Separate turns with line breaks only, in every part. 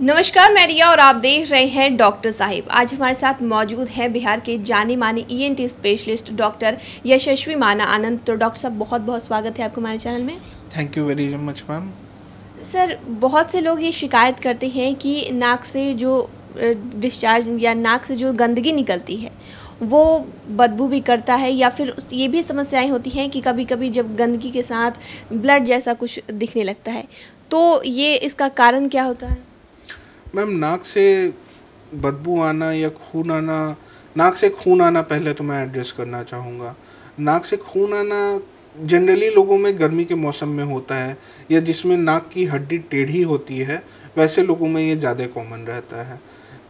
नमस्कार, मैं रिया और आप देख रहे हैं डॉक्टर साहिब। आज हमारे साथ मौजूद है बिहार के जाने माने ईएनटी स्पेशलिस्ट डॉक्टर यशस्वी माना आनंद। तो डॉक्टर साहब, बहुत बहुत स्वागत है आपको हमारे चैनल में।
Thank you very much ma'am.
Sir, बहुत से लोग ये शिकायत करते हैं कि नाक से जो डिस्चार्ज या नाक से जो गंदगी निकलती है वो बदबू भी करता है, या फिर ये भी समस्याएं होती हैं कि कभी कभी जब गंदगी के साथ ब्लड जैसा कुछ दिखने लगता है, तो ये इसका कारण क्या होता है?
मैम, नाक से बदबू आना या खून आना, नाक से खून आना पहले तो मैं एड्रेस करना चाहूँगा। नाक से खून आना जनरली लोगों में गर्मी के मौसम में होता है, या जिसमें नाक की हड्डी टेढ़ी होती है वैसे लोगों में ये ज़्यादा कॉमन रहता है।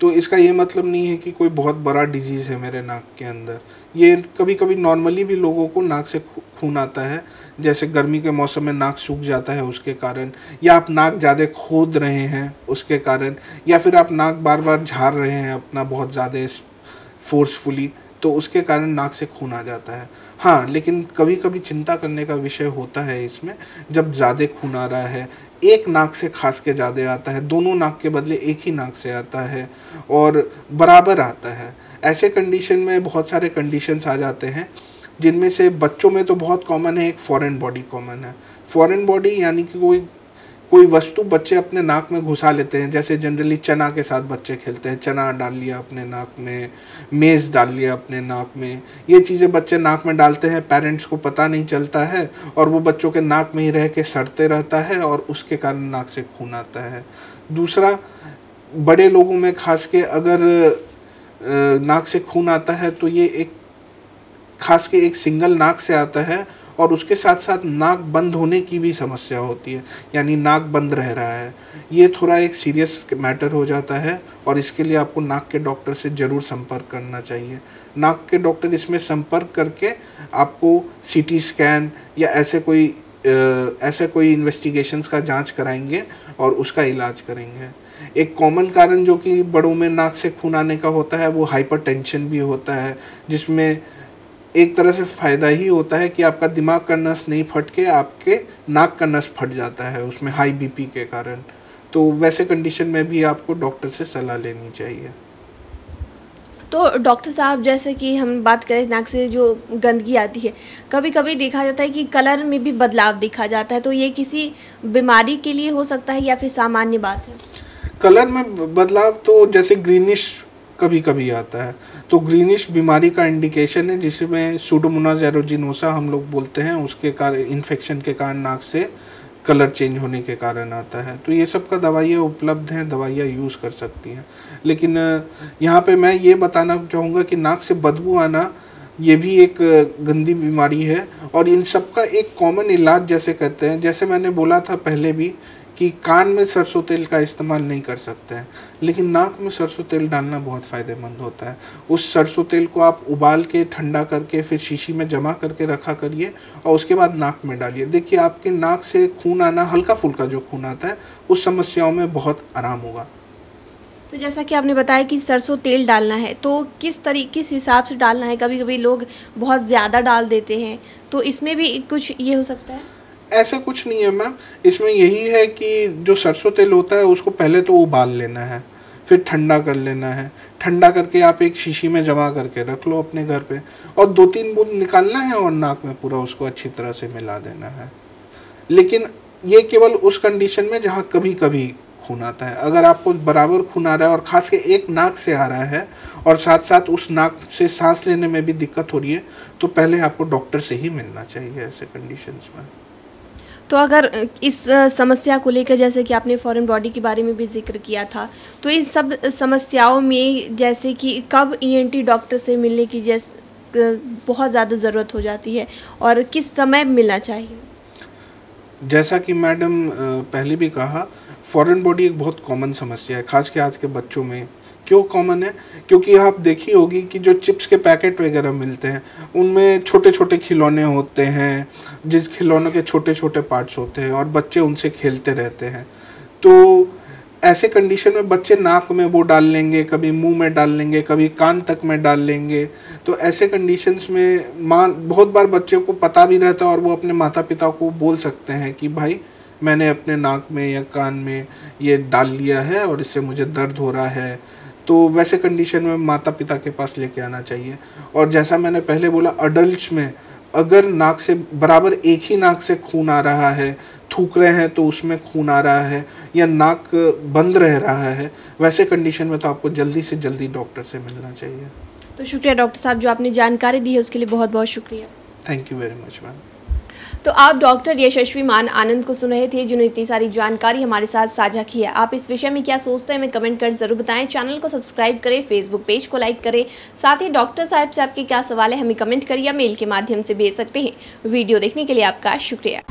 तो इसका ये मतलब नहीं है कि कोई बहुत बड़ा डिजीज़ है मेरे नाक के अंदर। ये कभी कभी नॉर्मली भी लोगों को नाक से खून आता है, जैसे गर्मी के मौसम में नाक सूख जाता है उसके कारण, या आप नाक ज़्यादा खोद रहे हैं उसके कारण, या फिर आप नाक बार बार झाड़ रहे हैं अपना बहुत ज़्यादा फोर्सफुली, तो उसके कारण नाक से खून आ जाता है। हाँ, लेकिन कभी कभी चिंता करने का विषय होता है इसमें, जब ज़्यादा खून आ रहा है, एक नाक से खास के ज़्यादा आता है, दोनों नाक के बदले एक ही नाक से आता है और बराबर आता है, ऐसे कंडीशन में बहुत सारे कंडीशंस आ जाते हैं, जिनमें से बच्चों में तो बहुत कॉमन है, एक फॉरेन बॉडी कॉमन है। फॉरेन बॉडी यानी कि कोई वस्तु बच्चे अपने नाक में घुसा लेते हैं, जैसे जनरली चना के साथ बच्चे खेलते हैं, चना डाल लिया अपने नाक में, मेज़ डाल लिया अपने नाक में, ये चीज़ें बच्चे नाक में डालते हैं, पेरेंट्स को पता नहीं चलता है और वो बच्चों के नाक में ही रह के सड़ते रहता है और उसके कारण नाक से खून आता है। दूसरा, बड़े लोगों में खास के अगर नाक से खून आता है तो ये एक खास के एक सिंगल नाक से आता है और उसके साथ साथ नाक बंद होने की भी समस्या होती है, यानी नाक बंद रह रहा है। ये थोड़ा एक सीरियस मैटर हो जाता है और इसके लिए आपको नाक के डॉक्टर से ज़रूर संपर्क करना चाहिए। नाक के डॉक्टर इसमें संपर्क करके आपको सीटी स्कैन या ऐसे कोई इन्वेस्टिगेशंस का जांच कराएंगे और उसका इलाज करेंगे। एक कॉमन कारण जो कि बड़ों में नाक से खून आने का होता है वो हाइपरटेंशन भी होता है, जिसमें एक तरह से फ़ायदा ही होता है कि आपका दिमाग का नस नहीं फट के आपके नाक का नस फट जाता है उसमें हाई बीपी के कारण। तो वैसे कंडीशन में भी आपको डॉक्टर से सलाह लेनी चाहिए।
तो डॉक्टर साहब, जैसे कि हम बात करें नाक से जो गंदगी आती है, कभी कभी देखा जाता है कि कलर में भी बदलाव देखा जाता है, तो ये किसी बीमारी के लिए हो सकता है या फिर सामान्य बात है?
कलर में बदलाव तो जैसे ग्रीनिश कभी कभी आता है, तो ग्रीनिश बीमारी का इंडिकेशन है, जिसमें सूडोमोनास एरोजिनोसा हम लोग बोलते हैं, उसके कारण इन्फेक्शन के कारण नाक से कलर चेंज होने के कारण आता है। तो ये सब का दवाइयाँ उपलब्ध हैं, दवाइयाँ यूज़ कर सकती हैं। लेकिन यहाँ पे मैं ये बताना चाहूँगा कि नाक से बदबू आना ये भी एक गंदी बीमारी है और इन सब का एक कॉमन इलाज जैसे कहते हैं, जैसे मैंने बोला था पहले भी कि कान में सरसों तेल का इस्तेमाल नहीं कर सकते हैं, लेकिन नाक में सरसों तेल डालना बहुत फ़ायदेमंद होता है। उस सरसों तेल को आप उबाल के ठंडा करके फिर शीशी में जमा करके रखा करिए और उसके बाद नाक में डालिए। देखिए, आपके नाक से खून आना, हल्का फुल्का जो खून आता है, उस समस्याओं में बहुत आराम होगा।
तो जैसा कि आपने बताया कि सरसों तेल डालना है, तो किस हिसाब से डालना है? कभी कभी लोग बहुत ज़्यादा डाल देते हैं, तो इसमें भी कुछ ये हो सकता है?
ऐसा कुछ नहीं है मैम, इसमें यही है कि जो सरसों तेल होता है उसको पहले तो उबाल लेना है, फिर ठंडा कर लेना है। ठंडा करके आप एक शीशी में जमा करके रख लो अपने घर पे और 2-3 बूंद निकालना है और नाक में पूरा उसको अच्छी तरह से मिला देना है। लेकिन ये केवल उस कंडीशन में जहाँ कभी कभी खून आता है। अगर आपको बराबर खून आ रहा है और ख़ास के एक नाक से आ रहा है और साथ साथ उस नाक से सांस लेने में भी दिक्कत हो रही है, तो पहले आपको डॉक्टर से ही मिलना चाहिए ऐसे कंडीशंस में।
तो अगर इस समस्या को लेकर, जैसे कि आपने फॉरेन बॉडी के बारे में भी जिक्र किया था, तो इन सब समस्याओं में जैसे कि कब ईएनटी डॉक्टर से मिलने की बहुत ज़्यादा ज़रूरत हो जाती है और किस समय मिलना चाहिए?
जैसा कि मैडम पहले भी कहा, फॉरेन बॉडी एक बहुत कॉमन समस्या है, खास के आज के बच्चों में। क्यों कॉमन है? क्योंकि आप देखी होगी कि जो चिप्स के पैकेट वगैरह मिलते हैं उनमें छोटे छोटे खिलौने होते हैं, जिस खिलौनों के छोटे छोटे पार्ट्स होते हैं और बच्चे उनसे खेलते रहते हैं। तो ऐसे कंडीशन में बच्चे नाक में वो डाल लेंगे, कभी मुंह में डाल लेंगे, कभी कान तक में डाल लेंगे। तो ऐसे कंडीशंस में बहुत बार बच्चे को पता भी रहता है और वो अपने माता पिता को बोल सकते हैं कि भाई मैंने अपने नाक में या कान में ये डाल लिया है और इससे मुझे दर्द हो रहा है, तो वैसे कंडीशन में माता पिता के पास लेके आना चाहिए। और जैसा मैंने पहले बोला, अडल्ट्स में अगर नाक से बराबर एक ही नाक से खून आ रहा है, थूक रहे हैं तो उसमें खून आ रहा है, या नाक बंद रह रहा है, वैसे कंडीशन में तो आपको जल्दी से जल्दी डॉक्टर से मिलना चाहिए।
तो शुक्रिया डॉक्टर साहब, जो आपने जानकारी दी है उसके लिए बहुत बहुत शुक्रिया।
Thank you very much ma'am.
तो आप डॉक्टर यशस्वी मान आनंद को सुन रहे थे, जिन्होंने इतनी सारी जानकारी हमारे साथ साझा की है। आप इस विषय में क्या सोचते हैं हमें कमेंट कर जरूर बताएं। चैनल को सब्सक्राइब करें, फेसबुक पेज को लाइक करें। साथ ही डॉक्टर साहब से आपके क्या सवाल है हमें कमेंट करिए या मेल के माध्यम से भेज सकते हैं। वीडियो देखने के लिए आपका शुक्रिया।